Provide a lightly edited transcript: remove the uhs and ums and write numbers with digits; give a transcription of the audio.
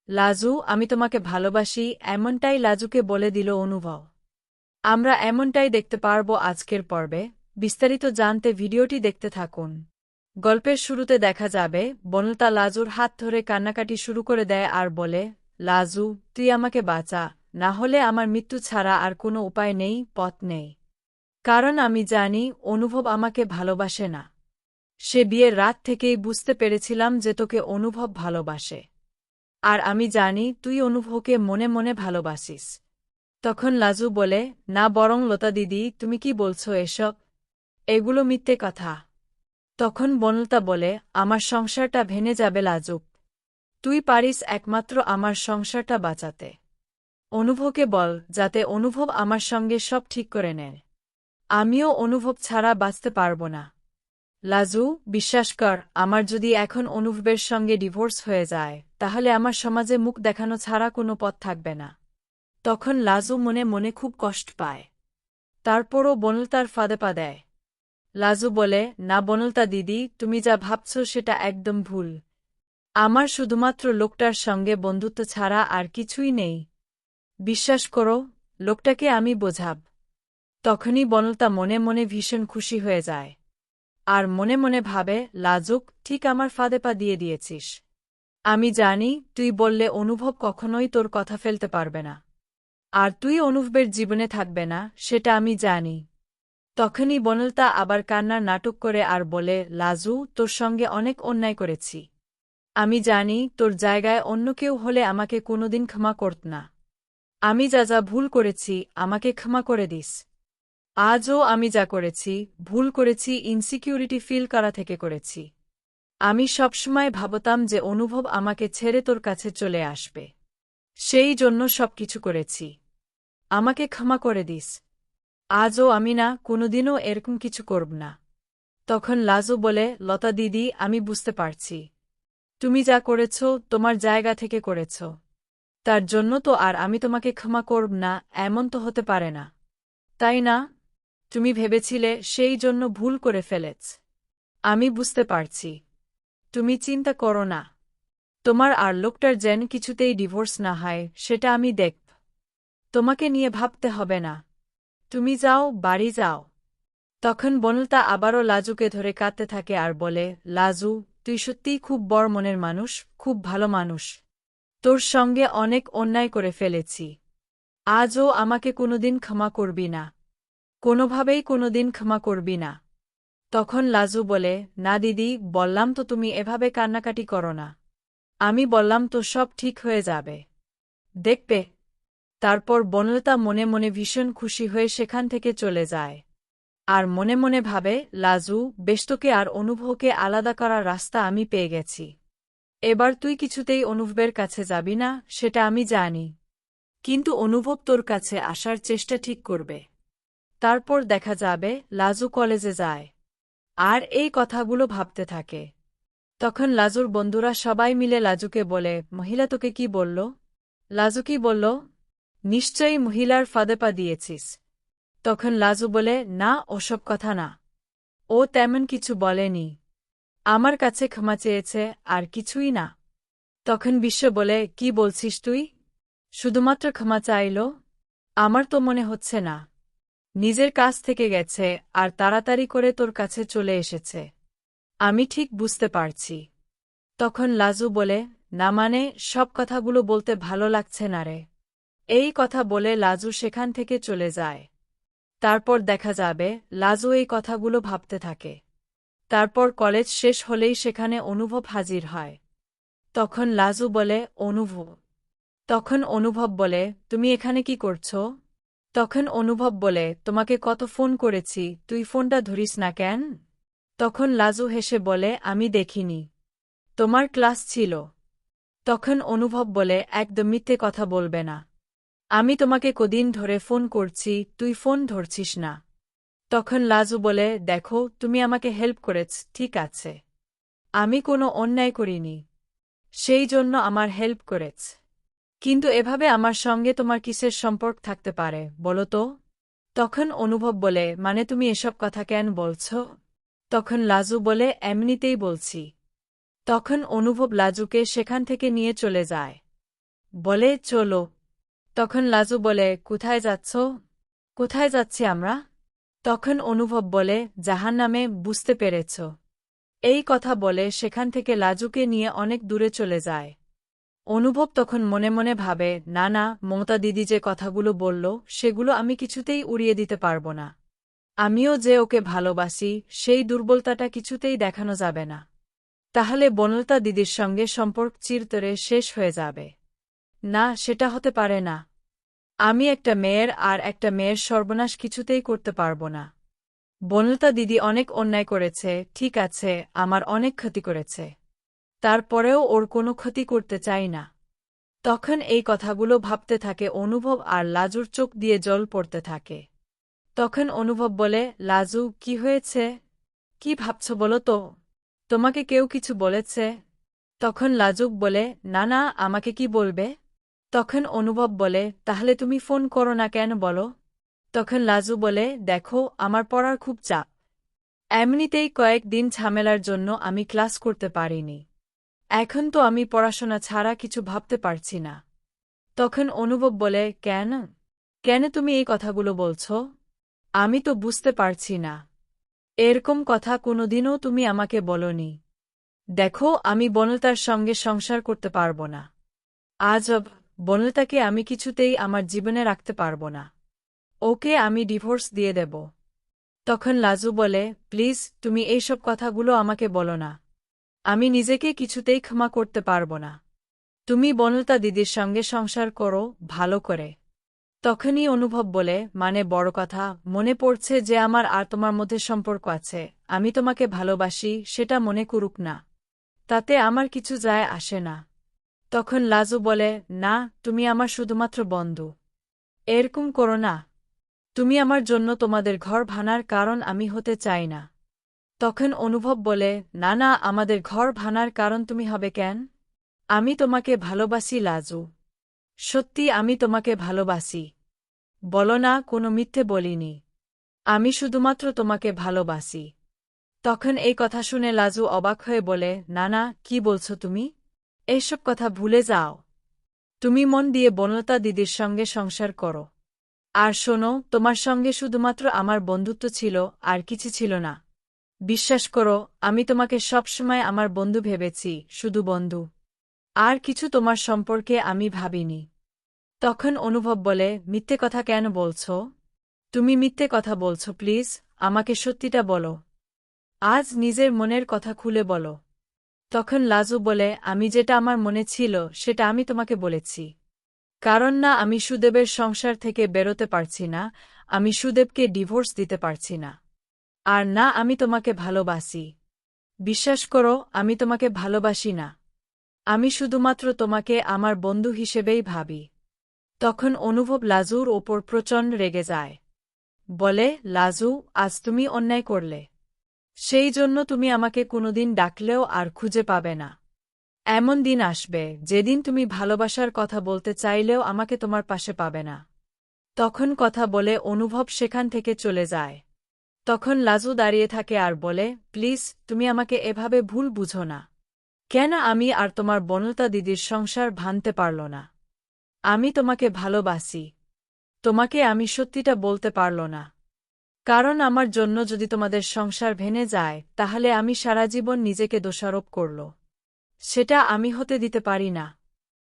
লাজু, আমি তোমাকে ভালোবাসি, এমনটাই লাজুকে বলে দিল অনুভব। আমরা এমনটাই দেখতে পারব আজকের পর্বে। বিস্তারিত জানতে ভিডিওটি দেখতে থাকুন। গল্পের শুরুতে দেখা যাবে বনলতা লাজুর হাত ধরে কান্নাকাটি শুরু করে দেয় আর বলে, লাজু, তুই আমাকে বাঁচা, না হলে আমার মৃত্যু ছাড়া আর কোনো উপায় নেই, পথ নেই। কারণ আমি জানি অনুভব আমাকে ভালোবাসে না। সে বিয়ের রাত থেকেই বুঝতে পেরেছিলাম যে তোকে অনুভব ভালোবাসে। আর আমি জানি তুই অনুভবকে মনে মনে ভালোবাসিস। তখন লাজু বলে, না, বরং লতা দিদি, তুমি কি বলছো এসব? এগুলো মিথ্যে কথা। তখন বনলতা বলে, আমার সংসারটা ভেঙে যাবে লাজুক। তুই পারিস একমাত্র আমার সংসারটা বাঁচাতে। অনুভবকে বল যাতে অনুভব আমার সঙ্গে সব ঠিক করে নেয়। আমিও অনুভব ছাড়া বাঁচতে পারব না। লাজু, বিশ্বাস কর, আমার যদি এখন অনুভবের সঙ্গে ডিভোর্স হয়ে যায় তাহলে আমার সমাজে মুখ দেখানো ছাড়া কোনো পথ থাকবে না। তখন লাজু মনে মনে খুব কষ্ট পায়। তারপরও বনলতার ফাঁদে পা দেয়। লাজু বলে, না বনলতা দিদি, তুমি যা ভাবছ সেটা একদম ভুল। আমার শুধুমাত্র লোকটার সঙ্গে বন্ধুত্ব ছাড়া আর কিছুই নেই। বিশ্বাস করো, লোকটাকে আমি বোঝাব। তখনই বনলতা মনে মনে ভীষণ খুশি হয়ে যায়। আর মনে মনে ভাবে, লাজুক, ঠিক আমার ফাঁদে পা দিয়ে দিয়েছিস। আমি জানি তুই বললে অনুভব কখনোই তোর কথা ফেলতে পারবে না। আর তুই অনুভবের জীবনে থাকবে না, সেটা আমি জানি। তখনই বনলতা আবার কান্নার নাটক করে আর বলে, লাজু, তোর সঙ্গে অনেক অন্যায় করেছি। আমি জানি তোর জায়গায় অন্য কেউ হলে আমাকে কোনোদিন ক্ষমা করত না। আমি যা যা ভুল করেছি আমাকে ক্ষমা করে দিস। আজও আমি যা করেছি, ভুল করেছি ইনসিকিউরিটি ফিল করা থেকে করেছি। আমি সবসময় ভাবতাম যে অনুভব আমাকে ছেড়ে তোর কাছে চলে আসবে। সেই জন্য সবকিছু করেছি। আমাকে ক্ষমা করে দিস। আজও আমি না, কোনোদিনও এরকম কিছু করব না। তখন লাজু বলে, লতা দিদি, আমি বুঝতে পারছি। তুমি যা করেছ তোমার জায়গা থেকে করেছ। তার জন্য তো আর আমি তোমাকে ক্ষমা করব না, এমন তো হতে পারে না। তাই না? তুমি ভেবেছিলে সেই জন্য ভুল করে ফেলেছ। আমি বুঝতে পারছি। তুমি চিন্তা করো না। তোমার আর লোকটার যেন কিছুতেই ডিভোর্স না হয় সেটা আমি দেখব। তোমাকে নিয়ে ভাবতে হবে না। তুমি যাও, বাড়ি যাও। তখন বনলতা আবারও লাজুকে ধরে কাঁদতে থাকে আর বলে, লাজু, তুই সত্যিই খুব বড় মনের মানুষ, খুব ভালো মানুষ। তোর সঙ্গে অনেক অন্যায় করে ফেলেছি। আজও আমাকে কোনোদিন ক্ষমা করবি না। কোনোভাবেই কোনোদিন ক্ষমা করবি না। তখন লাজু বলে, না দিদি, বললাম তো তুমি এভাবে কান্নাকাটি করো না। আমি বললাম তো সব ঠিক হয়ে যাবে। দেখবে। তারপর বনলতা মনে মনে ভীষণ খুশি হয়ে সেখান থেকে চলে যায়। আর মনে মনে ভাবে, লাজু, বেষ্টকে আর অনুভবকে আলাদা করার রাস্তা আমি পেয়ে গেছি। এবার তুই কিছুতেই অনুভবের কাছে যাবি না, সেটা আমি জানি। কিন্তু অনুভব তোর কাছে আসার চেষ্টা ঠিক করবে। তারপর দেখা যাবে লাজু কলেজে যায়। আর এই কথাগুলো ভাবতে থাকে। তখন লাজুর বন্ধুরা সবাই মিলে লাজুকে বলে, মহিলা তোকে কি বলল? লাজু কি বলল? নিশ্চয়ই মহিলার ফাঁদে পা দিয়েছিস। তখন লাজু বলে, না, ওসব কথা না। ও তেমন কিছু বলেনি। আমার কাছে ক্ষমা চেয়েছে, আর কিছুই না। তখন বিশ্ব বলে, কি বলছিস তুই? শুধুমাত্র ক্ষমা চাইল? আমার তো মনে হচ্ছে না। নিজের কাছ থেকে গেছে আর তাড়াতাড়ি করে তোর কাছে চলে এসেছে। আমি ঠিক বুঝতে পারছি। তখন লাজু বলে, না মানে, সব কথাগুলো বলতে ভালো লাগছে না রে। এই কথা বলে লাজু সেখান থেকে চলে যায়। তারপর দেখা যাবে লাজু এই কথাগুলো ভাবতে থাকে। তারপর কলেজ শেষ হলেই সেখানে অনুভব হাজির হয়। তখন লাজু বলে, অনুভব। তখন অনুভব বলে, তুমি এখানে কি করছো? তখন অনুভব বলে, তোমাকে কত ফোন করেছি, তুই ফোনটা ধরিস না কেন? তখন লাজু হেসে বলে, আমি দেখিনি। তোমার ক্লাস ছিল। তখন অনুভব বলে, একদম মিথ্যে কথা বলবে না। আমি তোমাকে কদিন ধরে ফোন করছি, তুই ফোন ধরছিস না। তখন লাজু বলে, দেখো, তুমি আমাকে হেল্প করেছ, ঠিক আছে। আমি কোনো অন্যায় করিনি। সেই জন্য আমার হেল্প করেছ। কিন্তু এভাবে আমার সঙ্গে তোমার কিসের সম্পর্ক থাকতে পারে, বলো তো? তখন অনুভব বলে, মানে তুমি এসব কথা কেন বলছ? তখন লাজু বলে, এমনিতেই বলছি। তখন অনুভব লাজুকে সেখান থেকে নিয়ে চলে যায়। বলে চলো। তখন লাজু বলে কোথায় যাচ্ছ? কোথায় যাচ্ছি আমরা? তখন অনুভব বলে জাহান্নামে, বুঝতে পেরেছ। এই কথা বলে সেখান থেকে লাজুকে নিয়ে অনেক দূরে চলে যায়। অনুভব তখন মনে মনে ভাবে, না না, মমতা দিদি যে কথাগুলো বলল সেগুলো আমি কিছুতেই উড়িয়ে দিতে পারব না। আমিও যে ওকে ভালোবাসি সেই দুর্বলতাটা কিছুতেই দেখানো যাবে না। তাহলে বনলতা দিদির সঙ্গে সম্পর্ক চিরতরে শেষ হয়ে যাবে। না, সেটা হতে পারে না। আমি একটা মেয়ের আর একটা মেয়ের সর্বনাশ কিছুতেই করতে পারব না। বনলতা দিদি অনেক অন্যায় করেছে, ঠিক আছে, আমার অনেক ক্ষতি করেছে। তারপরেও ওর কোনো ক্ষতি করতে চাই না। তখন এই কথাগুলো ভাবতে থাকে অনুভব আর লাজুর চোখ দিয়ে জল পড়তে থাকে। তখন অনুভব বলে, লাজু, কি হয়েছে? কি ভাবছ বলো তো? তোমাকে কেউ কিছু বলেছে? তখন লাজুক বলে, না না, আমাকে কি বলবে? তখন অনুভব বলে, তাহলে তুমি ফোন করো না কেন বলো? তখন লাজু বলে, দেখো, আমার পড়ার খুব চাপ। এমনিতেই কয়েকদিন ঝামেলার জন্য আমি ক্লাস করতে পারিনি। এখন তো আমি পড়াশোনা ছাড়া কিছু ভাবতে পারছি না। তখন অনুভব বলে, কেন? কেন তুমি এই কথাগুলো বলছ? আমি তো বুঝতে পারছি না। এরকম কথা কোনোদিনও তুমি আমাকে বলনি। দেখো, আমি বনলতার সঙ্গে সংসার করতে পারব না। আজব, বনলতাকে আমি কিছুতেই আমার জীবনে রাখতে পারব না। ওকে আমি ডিভোর্স দিয়ে দেব। তখন লাজু বলে, প্লিজ, তুমি এইসব কথাগুলো আমাকে বলো না। আমি নিজেকে কিছুতেই ক্ষমা করতে পারব না। তুমি বনলতা দিদির সঙ্গে সংসার করো, ভালো করে। তখনই অনুভব বলে, মানে বড় কথা, মনে পড়ছে যে আমার আর তোমার মধ্যে সম্পর্ক আছে, আমি তোমাকে ভালোবাসি, সেটা মনে করুক না। তাতে আমার কিছু যায় আসে না। তখন লাজু বলে, না, তুমি আমার শুধুমাত্র বন্ধু। এরকম করো না। তুমি আমার জন্য তোমাদের ঘর ভাঙার কারণ আমি হতে চাই না। তখন অনুভব বলে, না না, আমাদের ঘর ভাঙার কারণ তুমি হবে কেন? আমি তোমাকে ভালোবাসি লাজু। সত্যি আমি তোমাকে ভালোবাসি। বলো না, কোনো মিথ্যে বলিনি। আমি শুধুমাত্র তোমাকে ভালোবাসি। তখন এই কথা শুনে লাজু অবাক হয়ে বলে, না না, কি বলছো তুমি? এইসব কথা ভুলে যাও। তুমি মন দিয়ে বনলতা দিদির সঙ্গে সংসার করো। আর শোনো, তোমার সঙ্গে শুধুমাত্র আমার বন্ধুত্ব ছিল, আর কিছু ছিল না। বিশ্বাস করো, আমি তোমাকে সবসময় আমার বন্ধু ভেবেছি, শুধু বন্ধু। আর কিছু তোমার সম্পর্কে আমি ভাবিনি। তখন অনুভব বলে, মিথ্যে কথা কেন বলছ? তুমি মিথ্যে কথা বলছ, প্লিজ, আমাকে সত্যিটা বলো। আজ নিজের মনের কথা খুলে বলো। তখন লাজু বলে, আমি যেটা আমার মনে ছিল সেটা আমি তোমাকে বলেছি। কারণ না আমি সুদেবের সংসার থেকে বেরোতে পারছি না, আমি সুদেবকে ডিভোর্স দিতে পারছি না। আর না আমি তোমাকে ভালোবাসি। বিশ্বাস করো, আমি তোমাকে ভালোবাসি না। আমি শুধুমাত্র তোমাকে আমার বন্ধু হিসেবেই ভাবি। তখন অনুভব লাজুর ওপর প্রচণ্ড রেগে যায়। বলে, লাজু, আজ তুমি অন্যায় করলে। সেই জন্য তুমি আমাকে কোনোদিন ডাকলেও আর খুঁজে পাবে না। এমন দিন আসবে যেদিন তুমি ভালোবাসার কথা বলতে চাইলেও আমাকে তোমার পাশে পাবে না। তখন কথা বলে অনুভব সেখান থেকে চলে যায়। তখন লাজু দাঁড়িয়ে থাকে আর বলে, প্লিজ, তুমি আমাকে এভাবে ভুল বুঝো না। কেন আমি আর তোমার বনলতা দিদির সংসার ভাঙতে পারল না? আমি তোমাকে ভালোবাসি। তোমাকে আমি সত্যিটা বলতে পারল না। কারণ আমার জন্য যদি তোমাদের সংসার ভেঙে যায় তাহলে আমি সারা জীবন নিজেকে দোষারোপ করল। সেটা আমি হতে দিতে পারি না।